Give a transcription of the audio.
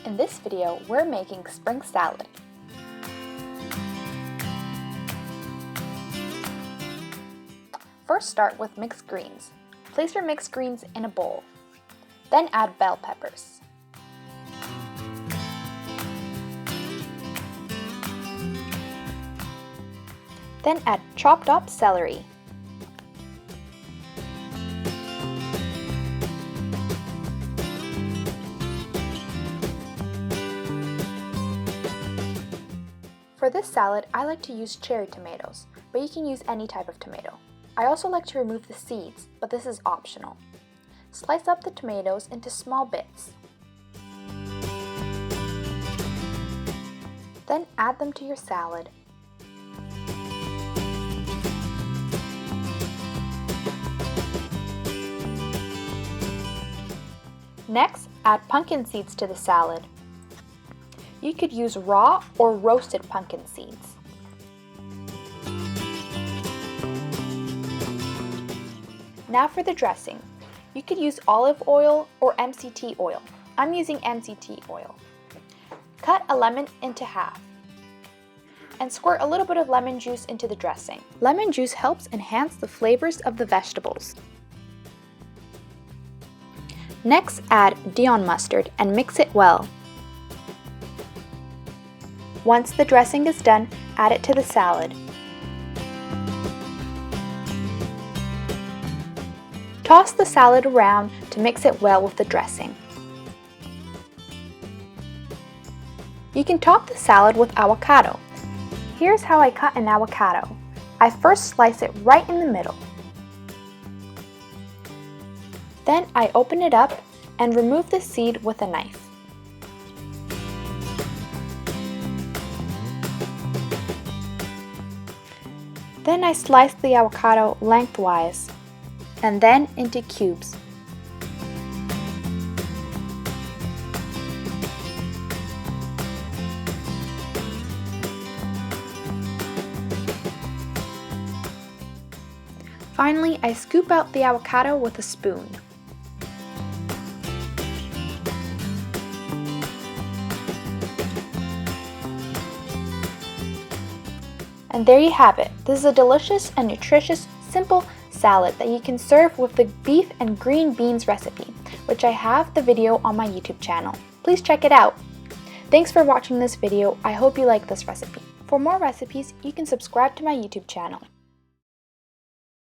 In this video, we're making spring salad. First, start with mixed greens. Place your mixed greens in a bowl. Then add bell peppers. Then add chopped up celery. For this salad, I like to use cherry tomatoes, but you can use any type of tomato. I also like to remove the seeds, but this is optional. Slice up the tomatoes into small bits. Then add them to your salad. Next, add pumpkin seeds to the salad. You could use raw or roasted pumpkin seeds. Now for the dressing. You could use olive oil or MCT oil. I'm using MCT oil. Cut a lemon into half and squirt a little bit of lemon juice into the dressing. Lemon juice helps enhance the flavors of the vegetables. Next, add Dijon mustard and mix it well. Once the dressing is done, add it to the salad. Toss the salad around to mix it well with the dressing. You can top the salad with avocado. Here's how I cut an avocado. I first slice it right in the middle. Then I open it up and remove the seed with a knife. Then I slice the avocado lengthwise and then into cubes. Finally, I scoop out the avocado with a spoon. And there you have it. This is a delicious and nutritious, simple salad that you can serve with the beef and green beans recipe, which I have the video on my YouTube channel. Please check it out. Thanks for watching this video. I hope you like this recipe. For more recipes, you can subscribe to my YouTube channel.